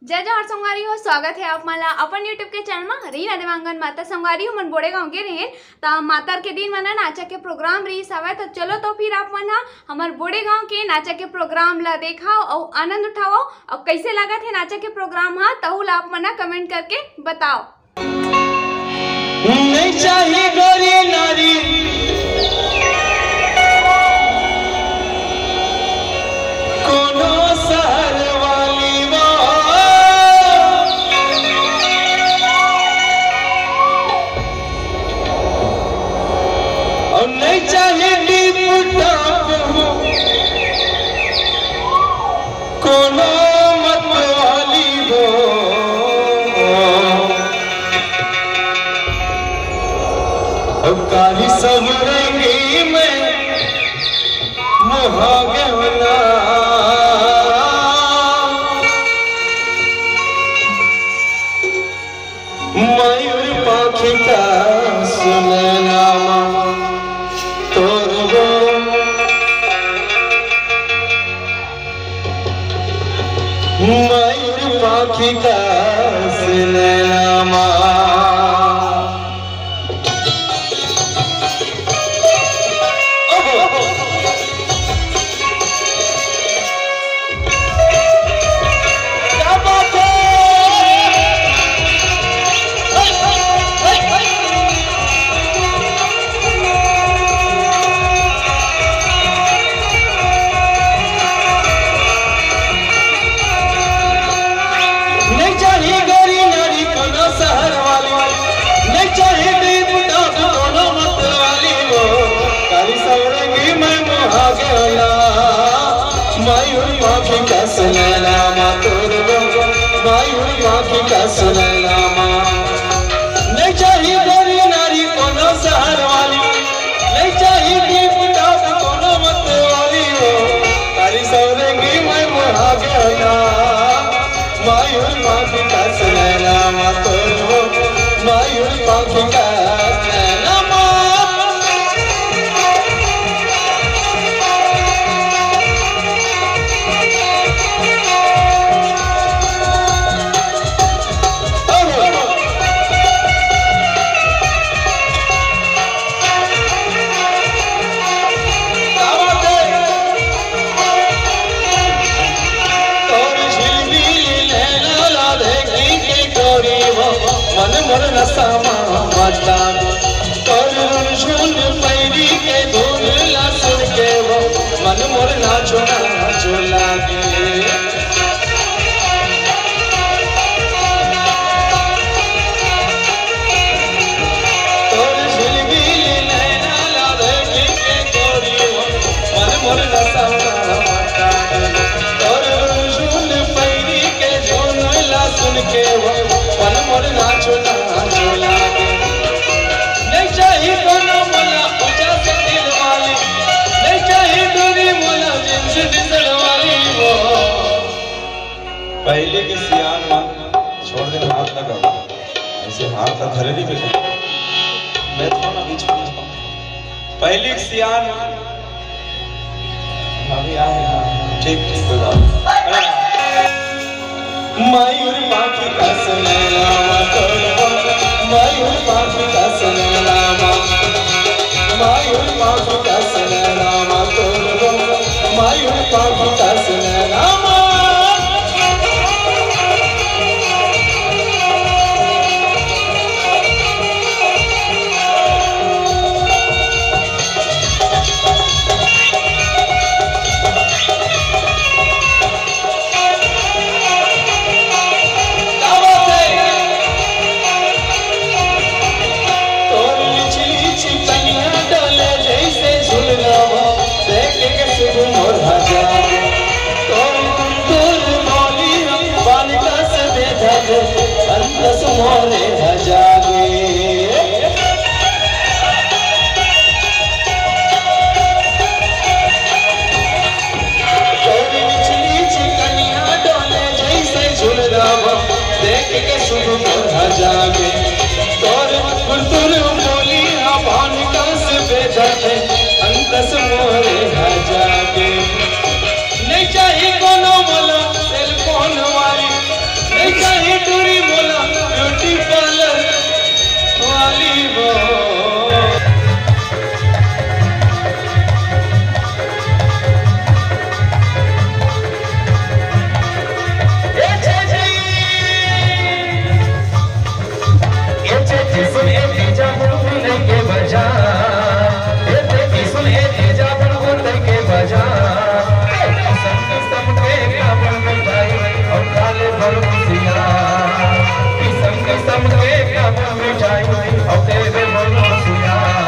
जय जोहार संगवारी हो। स्वागत है आप माला अपन यूट्यूब के चैनल में रीना देवांगन माता संगवारी हो मन बोड़े गाँव के रहे तो मातर के दिन मना नाचा के प्रोग्राम रही सवे तो चलो तो फिर आप मना हमार बोड़े गाँव के नाचा के प्रोग्राम ला देखा और आनंद उठाओ और कैसे लगा थे नाचा के प्रोग्राम हाँ तो आप मना कमेंट करके बताओ। नहीं चाहिए गोरी नारी कोनो शहर वाली वो और नहीं चाहिए डिपुटा कोनो मत वाली वो काली सब रंगी में मुहागवना मयूर पाखी का सुनना तोर वो मयूर पाखी का सुनना मयूर पाखी का सुनैना तोर मयूर पाखी का सुनैना नहीं चाहिए गोरी नारी कोनो शहर वाली नहीं चाहिए दीप डाक कोनो मत वाली हो तारी सौरंगी मैं मुहा गया मयूर पाखी का सुनैना तोर मयूर पाखी का मन मोर नसामा माता तोर झूल पैरी के धूल ला सुन के वो मन मोर नाचो नाचो लागे तोर झिलगी नैना ला देखी के गोरी वो मन मोर नसामा माता तोर झूल पैरी के धूल ला सुन के वो मन मोर नाचो नाचो लागे नहीं चाहिए कोनो मोला ऊंचा से दिल वाली नहीं चाहिए दूरी मोला जिनसे दिल वाली वो पहले के सियान छोड़ दे हाथ लगा ऐसे हाथ का धरे नहीं पे मैं थोड़ा बीच में पहले के सियान अभी आए ठीक मयूर पाखी का सुनैना मयूर पाखी का सुनैना मयूर पाखी का सुनैना मयूर पाखी का सुनैना मोरे भजागे चिकनिया डोले जैसे झूल रहा देख के शुभ मोर भजागे तोर गुरतुर बोली भान का से बेधे अंतस मोरे भजागे नहीं चाहिए कोनो मोला सेल फोन वाली बोल खुशियाँ किस्म किस्म के काम मिठाई और तेरे बोल खुशियाँ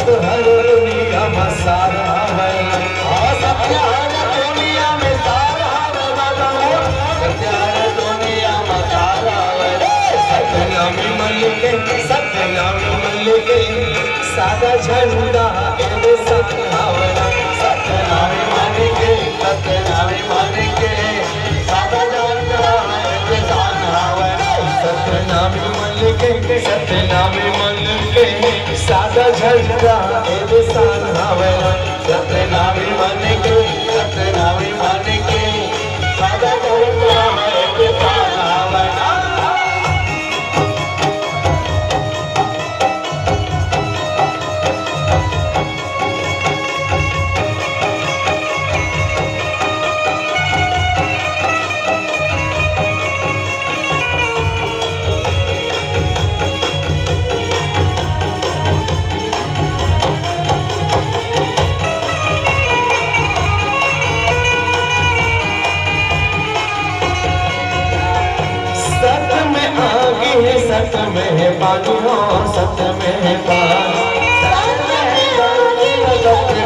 सत्य हर दुनिया में सारा है, सत्य हर दुनिया में सारा है, सत्य हर दुनिया में सारा है। सतनामी मन के सादा झंडा एवं सत्यावना, सतनामी मन के सादा झंडा एवं सत्यावना। सतनामी मन के सादा झंडा एवं सत्यावना, सतनामी मन के सादा झंडा एवं सत्यावना। सत्य में है पानी हो, सत्य में है पानी, सत्य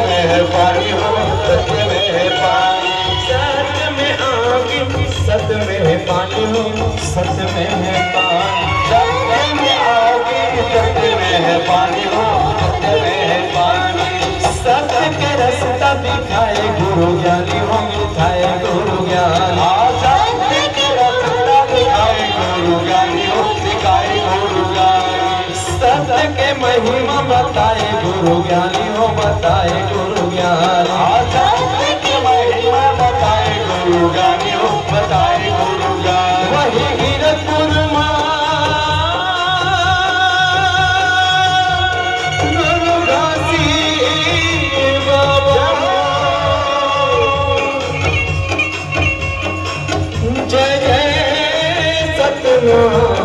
में है पानी हो, सत्य में है पानी, सत्य में आगे, सत्य में है पानी हो, सत्य में है पानी, सत्य में आगे, सत्य में है पानी हो, सत्य में है पानी। सत्य के रास्ता दिखाए गुरु ज्ञानी हो, दिखाए गुरु ज्ञानी, सत्य के रास्ता दिखाए गुरु ज्ञानी हो, दिखाए गुरु ज्ञानी। सत्य के महिमा बताए गुरु ज्ञानी हो, बताए गुरु ज्ञानी, सत्य के महिमा बताए गुरु ज्ञानी हो, बताए गुरु ज्ञानी। वही गिरपुर जय जय सतनाम।